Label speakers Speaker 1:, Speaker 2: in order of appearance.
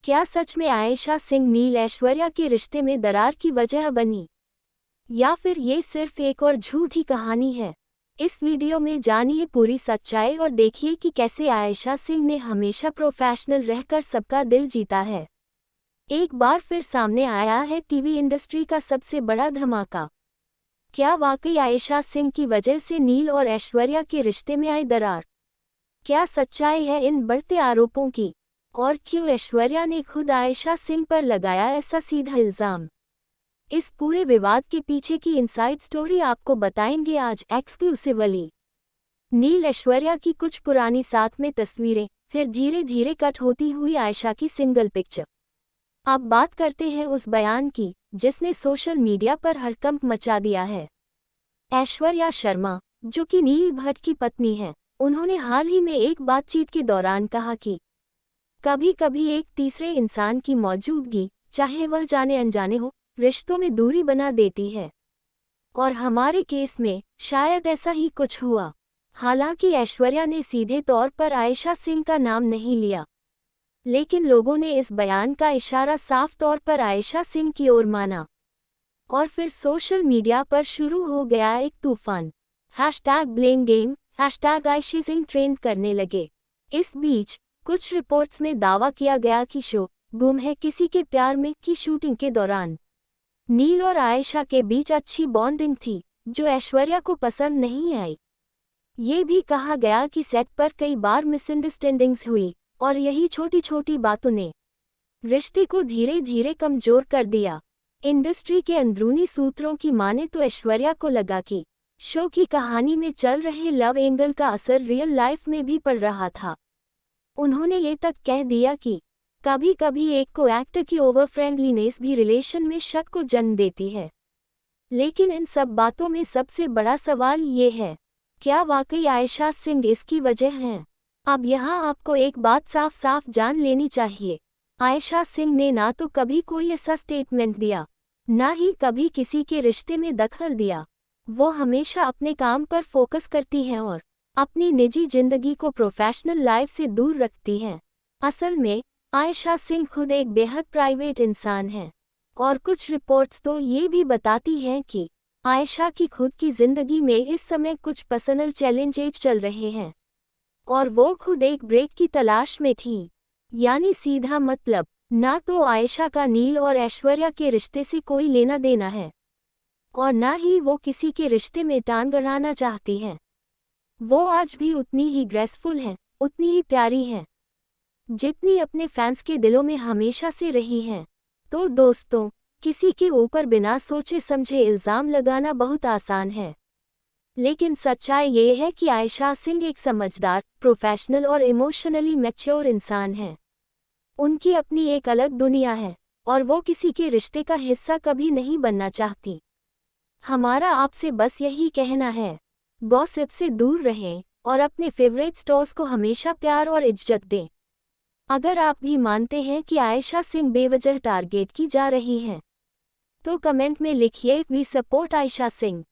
Speaker 1: क्या सच में आयशा सिंह नील ऐश्वर्या के रिश्ते में दरार की वजह बनी, या फिर ये सिर्फ एक और झूठी कहानी है? इस वीडियो में जानिए पूरी सच्चाई और देखिए कि कैसे आयशा सिंह ने हमेशा प्रोफेशनल रहकर सबका दिल जीता है। एक बार फिर सामने आया है टीवी इंडस्ट्री का सबसे बड़ा धमाका। क्या वाकई आयशा सिंह की वजह से नील और ऐश्वर्या के रिश्ते में आई दरार? क्या सच्चाई है इन बढ़ते आरोपों की, और क्यों ऐश्वर्या ने खुद आयशा सिंह पर लगाया ऐसा सीधा इल्जाम? इस पूरे विवाद के पीछे की इनसाइड स्टोरी आपको बताएंगे आज एक्सक्लूसिवली। नील ऐश्वर्या की कुछ पुरानी साथ में तस्वीरें, फिर धीरे धीरे कट होती हुई आयशा की सिंगल पिक्चर। अब बात करते हैं उस बयान की जिसने सोशल मीडिया पर हड़कंप मचा दिया है। ऐश्वर्या शर्मा, जो कि नील भट्ट की पत्नी हैं, उन्होंने हाल ही में एक बातचीत के दौरान कहा कि कभी कभी एक तीसरे इंसान की मौजूदगी, चाहे वह जाने अनजाने हो, रिश्तों में दूरी बना देती है। और हमारे केस में शायद ऐसा ही कुछ हुआ। हालांकि ऐश्वर्या ने सीधे तौर पर आयशा सिंह का नाम नहीं लिया, लेकिन लोगों ने इस बयान का इशारा साफ तौर पर आयशा सिंह की ओर माना। और फिर सोशल मीडिया पर शुरू हो गया एक तूफान। #BlameGame, #आयशा ट्रेंड करने लगे। इस बीच कुछ रिपोर्ट्स में दावा किया गया कि शो गुम है किसी के प्यार में की शूटिंग के दौरान नील और आयशा के बीच अच्छी बॉन्डिंग थी, जो ऐश्वर्या को पसंद नहीं आई। ये भी कहा गया कि सेट पर कई बार मिसअंडरस्टैंडिंग्स हुई, और यही छोटी छोटी बातों ने रिश्ते को धीरे धीरे कमजोर कर दिया। इंडस्ट्री के अंदरूनी सूत्रों की माने तो ऐश्वर्या को लगा कि शो की कहानी में चल रहे लव एंगल का असर रियल लाइफ में भी पड़ रहा था। उन्होंने ये तक कह दिया कि कभी कभी एक को एक्टर की ओवर फ्रेंडलीनेस भी रिलेशन में शक को जन्म देती है। लेकिन इन सब बातों में सबसे बड़ा सवाल ये है, क्या वाकई आयशा सिंह इसकी वजह हैं? अब यहाँ आपको एक बात साफ साफ जान लेनी चाहिए। आयशा सिंह ने ना तो कभी कोई ऐसा स्टेटमेंट दिया, ना ही कभी किसी के रिश्ते में दखल दिया। वो हमेशा अपने काम पर फोकस करती हैं और अपनी निजी जिंदगी को प्रोफेशनल लाइफ से दूर रखती हैं। असल में आयशा सिंह खुद एक बेहद प्राइवेट इंसान हैं, और कुछ रिपोर्ट्स तो ये भी बताती हैं कि आयशा की खुद की जिंदगी में इस समय कुछ पर्सनल चैलेंजेस चल रहे हैं, और वो खुद एक ब्रेक की तलाश में थी। यानी सीधा मतलब, ना तो आयशा का नील और ऐश्वर्या के रिश्ते से कोई लेना देना है, और ना ही वो किसी के रिश्ते में टांग अड़ाना चाहती हैं। वो आज भी उतनी ही ग्रेसफुल हैं, उतनी ही प्यारी हैं, जितनी अपने फैंस के दिलों में हमेशा से रही हैं। तो दोस्तों, किसी के ऊपर बिना सोचे समझे इल्ज़ाम लगाना बहुत आसान है, लेकिन सच्चाई ये है कि आयशा सिंह एक समझदार, प्रोफेशनल और इमोशनली मैच्योर इंसान हैं। उनकी अपनी एक अलग दुनिया है, और वो किसी के रिश्ते का हिस्सा कभी नहीं बनना चाहती। हमारा आपसे बस यही कहना है, गॉसिप से दूर रहें और अपने फेवरेट स्टार्स को हमेशा प्यार और इज्जत दें। अगर आप भी मानते हैं कि आयशा सिंह बेवजह टारगेट की जा रही हैं, तो कमेंट में लिखिए वी सपोर्ट आयशा सिंह।